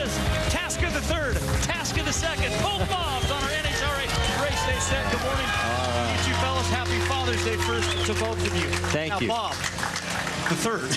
is Tasca the third, Tasca the second. Both Bobs on our NHRA race day set. Good morning. You two fellas, happy Father's Day first to both of you. Thank you. Bob, the third.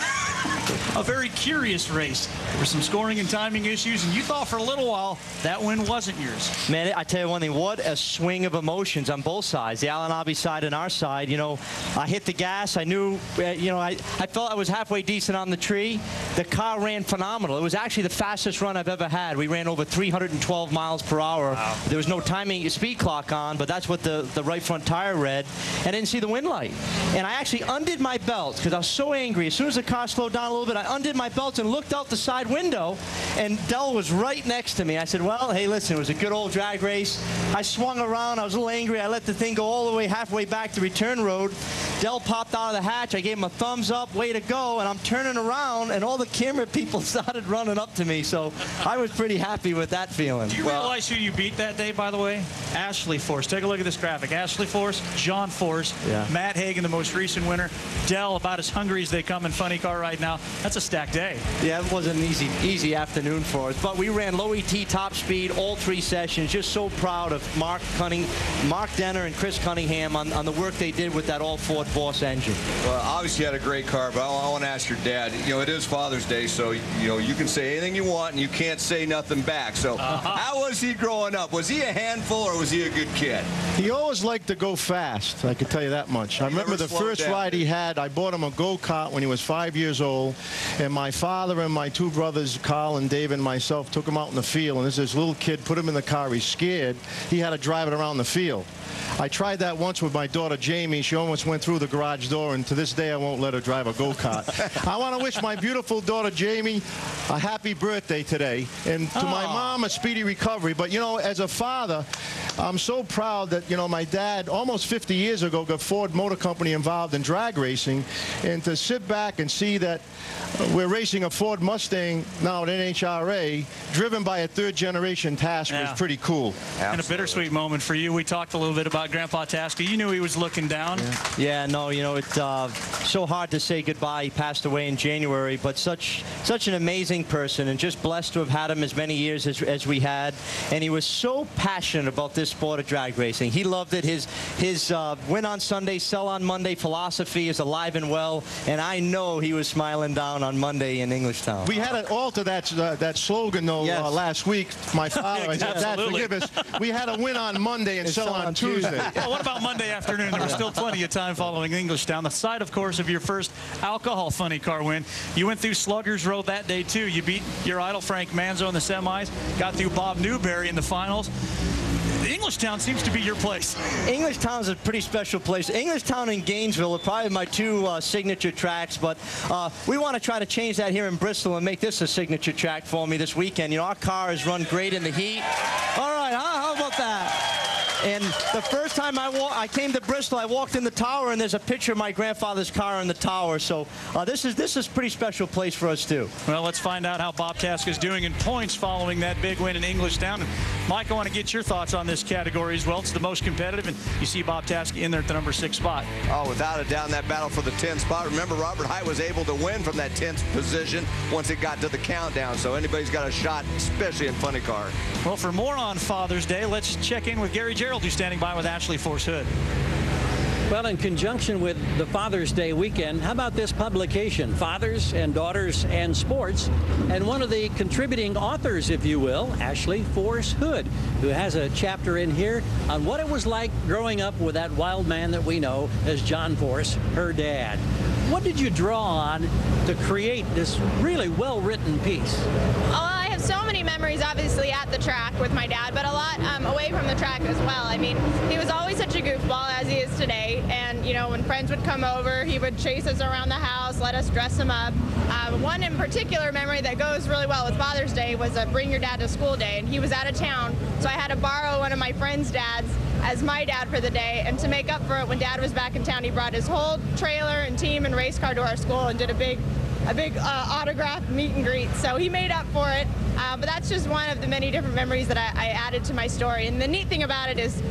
A very curious race. There were some scoring and timing issues, and you thought for a little while that win wasn't yours. Man, I tell you one thing, what a swing of emotions on both sides, the Alan Abbey side and our side. You know, I hit the gas. I knew, I felt I was halfway decent on the tree. The car ran phenomenal. It was actually the fastest run I've ever had. We ran over 312 miles per hour. Wow. There was no timing speed clock on, but that's what the right front tire read. And I didn't see the wind light. And I actually undid my belt because I was so angry. As soon as the car slowed down a little bit, I undid my belt and looked out the side window, and Dell was right next to me. I said, well, hey, listen, it was a good old drag race. I swung around. I was a little angry. I let the thing go all the way halfway back the return road. Dell popped out of the hatch. I gave him a thumbs up, way to go, and I'm turning around, and all the camera people started running up to me, so I was pretty happy with that feeling. Do you realize who you beat that day, by the way? Ashley Force. Take a look at this graphic. Ashley Force, John Force, Matt Hagan, the most recent winner, Dell, about as hungry as they come in funny car right now. That's a stacked day. Yeah, it wasn't an easy afternoon for us, but we ran low ET top speed all 3 sessions. Just so proud of Mark Denner and Chris Cunningham on the work they did with that all-Ford Boss engine. Well, obviously you had a great car, but I want to ask your dad. You know, it is Father's Day, so you can say anything you want and you can't say nothing back. So how was he growing up? Was he a handful or was he a good kid? He always liked to go fast, I can tell you that much. I remember the first ride he had, I bought him a go-kart when he was 5 years old, and my father and my 2 brothers, Carl and Dave and myself, took him out in the field, and there's this little kid, put him in the car, he's scared. He had to drive it around the field. I tried that once with my daughter Jamie. She almost went through the garage door, and to this day I won't let her drive a go-kart. I want to wish my beautiful daughter Jamie a happy birthday today, and to my mom a speedy recovery. But, you know, as a father, I'm so proud that, you know, my dad, almost 50 years ago, got Ford Motor Company involved in drag racing, and to sit back and see that we're racing a Ford Mustang now at NHRA, driven by a third-generation Tasca, was pretty cool. Absolutely. And a bittersweet moment for you. We talked a little bit about Grandpa Tasca. You knew he was looking down. Yeah, no, you know, it's so hard to say goodbye. He passed away in January, but such an amazing person, and just blessed to have had him as many years as we had. And he was so passionate about this sport of drag racing. He loved it. His win on Sunday, sell on Monday philosophy is alive and well, and I know he was smiling down on Monday in Englishtown. We had to alter that slogan, though, last week. My father, Dad, forgive us. We had a win on Monday and sell on Tuesday. Well, what about Monday afternoon? There was still plenty of time following Englishtown. The side, of course, of your first alcohol funny car win. You went through Sluggers Road that day, too. You beat your idol, Frank Manzo, in the semis. Got through Bob Newberry in the finals. Englishtown seems to be your place. Englishtown is a pretty special place. Englishtown and Gainesville are probably my 2 signature tracks, but we want to try to change that here in Bristol and make this a signature track for me this weekend. You know, our car has run great in the heat. All right, how about that? And the first time I came to Bristol, I walked in the tower, and there's a picture of my grandfather's car in the tower. So this is a pretty special place for us, too. Well, let's find out how Bob Tasca is doing in points following that big win in Englishtown. And Mike, I want to get your thoughts on this category as well. It's the most competitive, and you see Bob Tasca in there at the number 6 spot. Oh, without a doubt, in that battle for the 10th spot. Remember, Robert Height was able to win from that 10th position once it got to the countdown. So anybody's got a shot, especially in funny car. Well, for more on Father's Day, let's check in with Gary Gerald, who's standing by with Ashley Force Hood. Well, in conjunction with the Father's Day weekend, how about this publication, Fathers and Daughters and Sports, and one of the contributing authors, if you will, Ashley Force Hood, who has a chapter in here on what it was like growing up with that wild man that we know as John Force, her dad. What did you draw on to create this really well-written piece? I have so many memories, obviously, at the track with my dad, but a lot away from the track as well. I mean, he was always such a goofball, as he is today, and, you know, when friends would come over, he would chase us around the house, let us dress him up. One in particular memory that goes really well with Father's Day was a Bring Your Dad to School Day, and he was out of town, so I had to borrow one of my friend's dads as my dad for the day, and to make up for it, when Dad was back in town, he brought his whole trailer and team and race car to our school and did a big autograph meet and greet. So he made up for it. But that's just one of the many different memories that I added to my story. And the neat thing about it is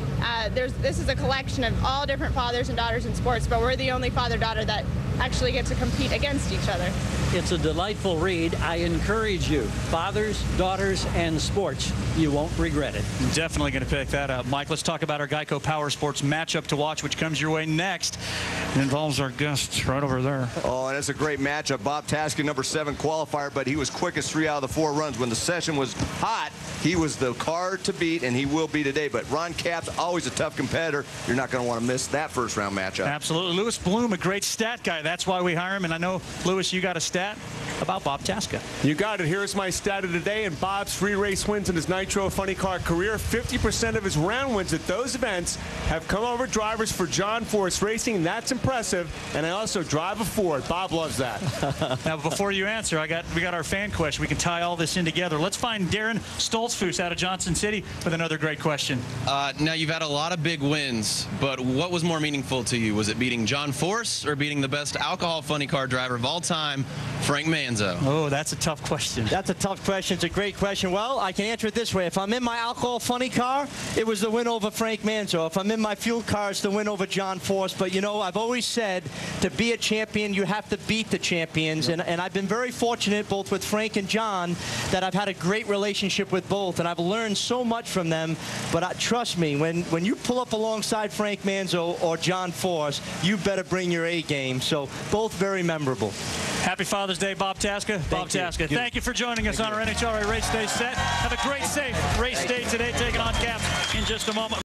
this is a collection of all different fathers and daughters in sports, but we're the only father-daughter that actually get to compete against each other. It's a delightful read. I encourage you, fathers, daughters, and sports. You won't regret it. Definitely going to pick that up. Mike, let's talk about our Geico Power Sports matchup to watch, which comes your way next. It involves our guest right over there. Oh, and it's a great matchup. Bob Tasca, number 7 qualifier, but he was quickest 3 out of the 4 runs. When the session was hot, he was the car to beat, and he will be today. But Ron Capps, always a tough competitor. You're not going to want to miss that first-round matchup. Absolutely. Lewis Bloom, a great stat guy. That's why we hire him. And I know, Lewis, you got a stat about Bob Tasca. You got it. Here's my stat of the day. In Bob's free race wins in his Nitro Funny Car career, 50% of his round wins at those events have come over drivers for John Force Racing. That's impressive. And I also drive a Ford. Bob loves that. Now, before you answer, we got our fan question. We can tie all this in together. Let's find Darren Stoltzfus out of Johnson City with another great question. Now, you've had a lot of big wins, but what was more meaningful to you? Was it beating John Force or beating the best alcohol funny car driver of all time, Frank Manzo? Oh, that's a tough question. That's a tough question. It's a great question. Well, I can answer it this way. If I'm in my alcohol funny car, it was the win over Frank Manzo. If I'm in my fuel car, it's the win over John Force. But, you know, I've always said to be a champion, you have to beat the champions. And I've been very fortunate, both with Frank and John, that I've had a great relationship with both. And I've learned so much from them. But trust me, when you pull up alongside Frank Manzo or John Force, you better bring your A game. So both very memorable. Happy Father's Day, Bob Tasca. Bob Tasca, thank you for joining us on our NHRA Race Day set. Have a great, safe race day today, taking on Capps in just a moment.